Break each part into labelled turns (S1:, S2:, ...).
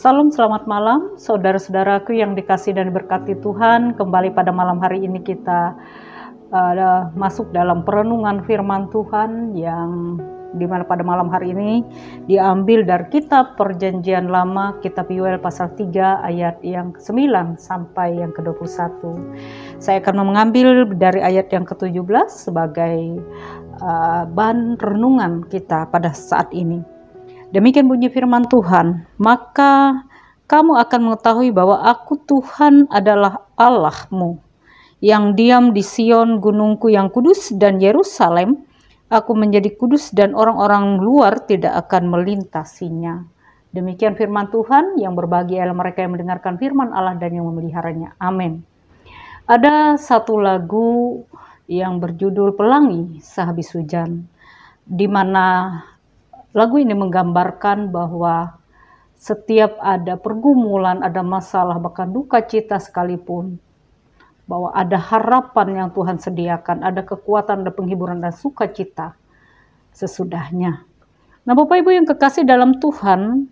S1: Salam selamat malam, saudara-saudaraku yang dikasihi dan diberkati Tuhan. Kembali pada malam hari ini kita masuk dalam perenungan firman Tuhan yang dimana pada malam hari ini diambil dari kitab Perjanjian Lama, kitab Yoel pasal 3 ayat yang ke-9 sampai yang ke-21. Saya akan mengambil dari ayat yang ke-17 sebagai bahan renungan kita pada saat ini. Demikian bunyi firman Tuhan, maka kamu akan mengetahui bahwa aku Tuhan adalah Allahmu, yang diam di Sion gunungku yang kudus dan Yerusalem, aku menjadi kudus dan orang-orang luar tidak akan melintasinya. Demikian firman Tuhan, yang berbahagia ialah mereka yang mendengarkan firman Allah dan yang memeliharanya. Amin. Ada satu lagu yang berjudul Pelangi Sehabis Hujan, di mana lagu ini menggambarkan bahwa setiap ada pergumulan, ada masalah, bahkan duka cita sekalipun, bahwa ada harapan yang Tuhan sediakan, ada kekuatan, ada penghiburan dan sukacita sesudahnya. Nah, Bapak Ibu yang kekasih dalam Tuhan,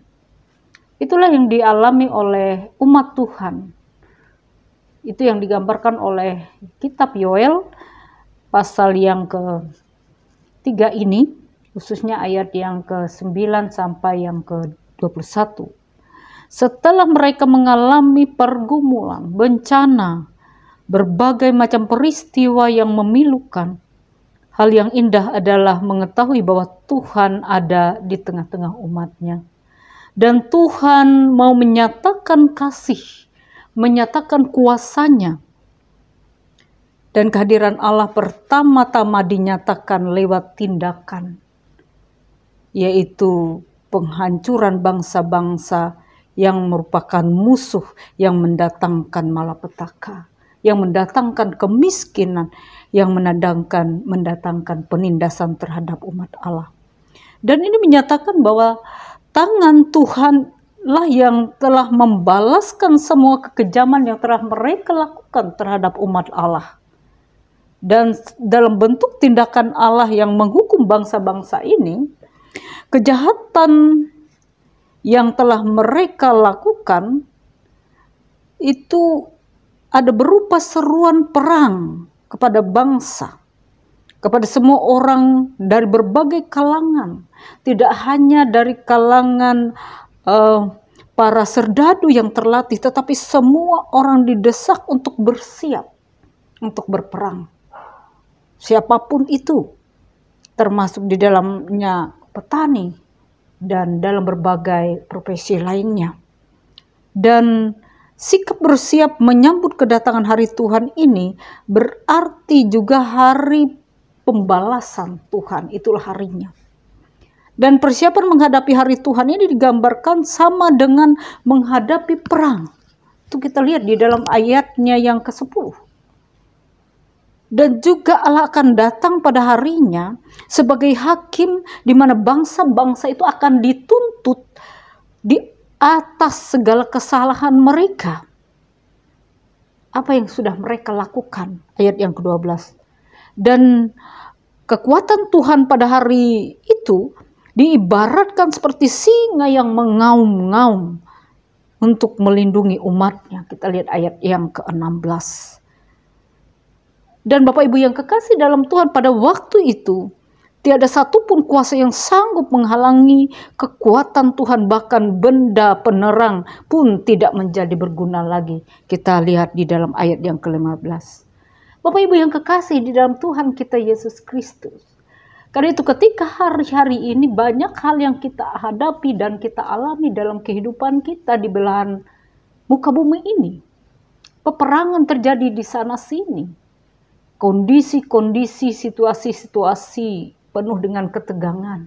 S1: itulah yang dialami oleh umat Tuhan. Itu yang digambarkan oleh kitab Yoel pasal yang ke-3 ini, khususnya ayat yang ke-9 sampai yang ke-21. Setelah mereka mengalami pergumulan, bencana, berbagai macam peristiwa yang memilukan, hal yang indah adalah mengetahui bahwa Tuhan ada di tengah-tengah umatnya. Dan Tuhan mau menyatakan kasih, menyatakan kuasanya. Dan kehadiran Allah pertama-tama dinyatakan lewat tindakan, yaitu penghancuran bangsa-bangsa yang merupakan musuh, yang mendatangkan malapetaka, yang mendatangkan kemiskinan, yang mendatangkan penindasan terhadap umat Allah. Dan ini menyatakan bahwa tangan Tuhanlah yang telah membalaskan semua kekejaman yang telah mereka lakukan terhadap umat Allah. Dan dalam bentuk tindakan Allah yang menghukum bangsa-bangsa ini, kejahatan yang telah mereka lakukan itu ada berupa seruan perang kepada bangsa, kepada semua orang dari berbagai kalangan, tidak hanya dari kalangan para serdadu yang terlatih, tetapi semua orang didesak untuk bersiap untuk berperang. Siapapun itu, termasuk di dalamnya petani dan dalam berbagai profesi lainnya. Dan sikap bersiap menyambut kedatangan hari Tuhan ini berarti juga hari pembalasan Tuhan, itulah harinya. Dan persiapan menghadapi hari Tuhan ini digambarkan sama dengan menghadapi perang. Itu kita lihat di dalam ayatnya yang ke-10. Dan juga Allah akan datang pada harinya sebagai hakim di mana bangsa-bangsa itu akan dituntut di atas segala kesalahan mereka. Apa yang sudah mereka lakukan? Ayat yang ke-12. Dan kekuatan Tuhan pada hari itu diibaratkan seperti singa yang mengaum-ngaum untuk melindungi umatnya. Kita lihat ayat yang ke-16. Dan Bapak Ibu yang kekasih dalam Tuhan, pada waktu itu tiada satupun kuasa yang sanggup menghalangi kekuatan Tuhan, bahkan benda penerang pun tidak menjadi berguna lagi. Kita lihat di dalam ayat yang ke-15. Bapak Ibu yang kekasih di dalam Tuhan kita Yesus Kristus. Karena itu ketika hari-hari ini banyak hal yang kita hadapi dan kita alami dalam kehidupan kita di belahan muka bumi ini. Peperangan terjadi di sana sini. Kondisi-kondisi, situasi-situasi penuh dengan ketegangan.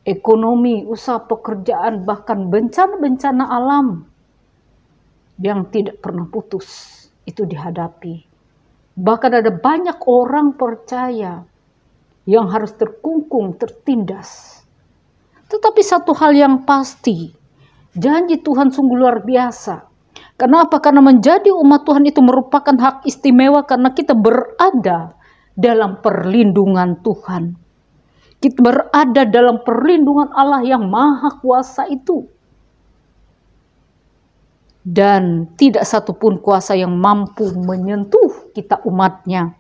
S1: Ekonomi, usaha pekerjaan, bahkan bencana-bencana alam yang tidak pernah putus itu dihadapi. Bahkan ada banyak orang percaya yang harus terkungkung, tertindas. Tetapi satu hal yang pasti, janji Tuhan sungguh luar biasa. Kenapa? Karena menjadi umat Tuhan itu merupakan hak istimewa karena kita berada dalam perlindungan Tuhan. Kita berada dalam perlindungan Allah yang maha kuasa itu. Dan tidak satupun kuasa yang mampu menyentuh kita umatnya.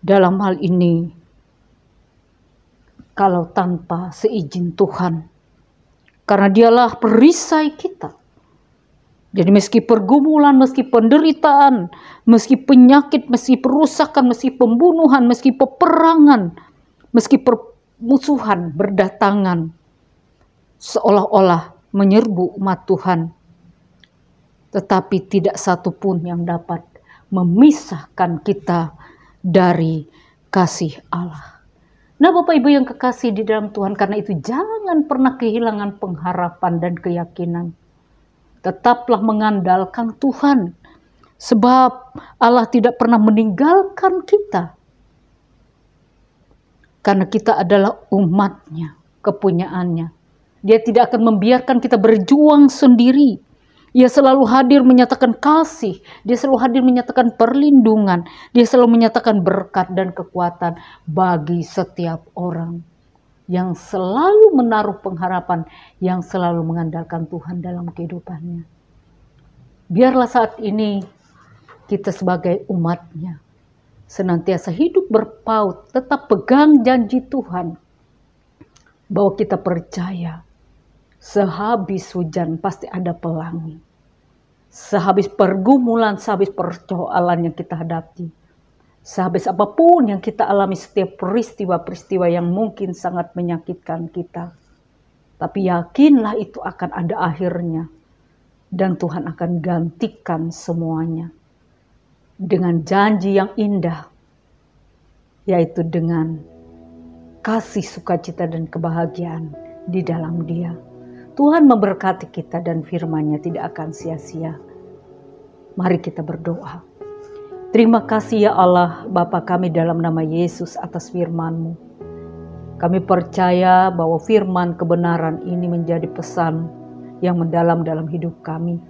S1: Dalam hal ini, kalau tanpa seizin Tuhan. Karena dialah perisai kita. Jadi meski pergumulan, meski penderitaan, meski penyakit, meski perusakan, meski pembunuhan, meski peperangan, meski permusuhan berdatangan, seolah-olah menyerbu umat Tuhan. Tetapi tidak satupun yang dapat memisahkan kita dari kasih Allah. Nah Bapak Ibu yang kekasih di dalam Tuhan, karena itu jangan pernah kehilangan pengharapan dan keyakinan. Tetaplah mengandalkan Tuhan, sebab Allah tidak pernah meninggalkan kita. Karena kita adalah umat-Nya, kepunyaannya. Dia tidak akan membiarkan kita berjuang sendiri. Dia selalu hadir menyatakan kasih. Dia selalu hadir menyatakan perlindungan. Dia selalu menyatakan berkat dan kekuatan bagi setiap orang yang selalu menaruh pengharapan, yang selalu mengandalkan Tuhan dalam kehidupannya. Biarlah saat ini kita sebagai umat-Nya senantiasa hidup berpaut, tetap pegang janji Tuhan, bahwa kita percaya sehabis hujan pasti ada pelangi. Sehabis pergumulan, sehabis persoalan yang kita hadapi, sehabis apapun yang kita alami, setiap peristiwa-peristiwa yang mungkin sangat menyakitkan kita, tapi yakinlah itu akan ada akhirnya. Dan Tuhan akan gantikan semuanya dengan janji yang indah, yaitu dengan kasih, sukacita, dan kebahagiaan di dalam Dia. Tuhan memberkati kita dan firman-Nya tidak akan sia-sia. Mari kita berdoa. Terima kasih ya Allah, Bapa kami dalam nama Yesus atas firman-Mu. Kami percaya bahwa firman kebenaran ini menjadi pesan yang mendalam dalam hidup kami,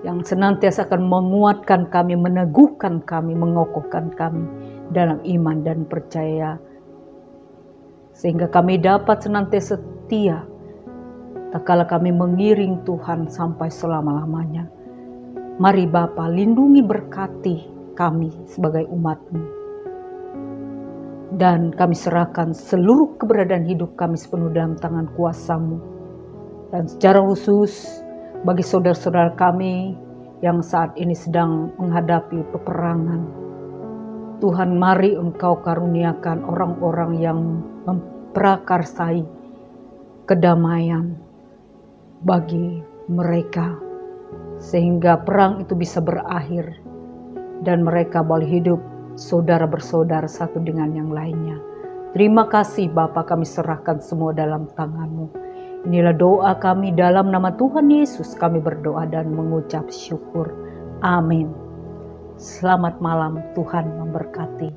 S1: yang senantiasa akan menguatkan kami, meneguhkan kami, mengokohkan kami dalam iman dan percaya, sehingga kami dapat senantiasa setia tak kala kami mengiring Tuhan sampai selama-lamanya. Mari Bapa, lindungi, berkati kami sebagai umat-Mu. Dan kami serahkan seluruh keberadaan hidup kami sepenuh dalam tangan kuasa-Mu. Dan secara khusus bagi saudara-saudara kami yang saat ini sedang menghadapi peperangan, Tuhan, mari Engkau karuniakan orang-orang yang memprakarsai kedamaian bagi mereka, sehingga perang itu bisa berakhir dan mereka boleh hidup saudara bersaudara satu dengan yang lainnya. Terima kasih Bapa, kami serahkan semua dalam tangan-Mu. Inilah doa kami dalam nama Tuhan Yesus, kami berdoa dan mengucap syukur. Amin. Selamat malam, Tuhan memberkati.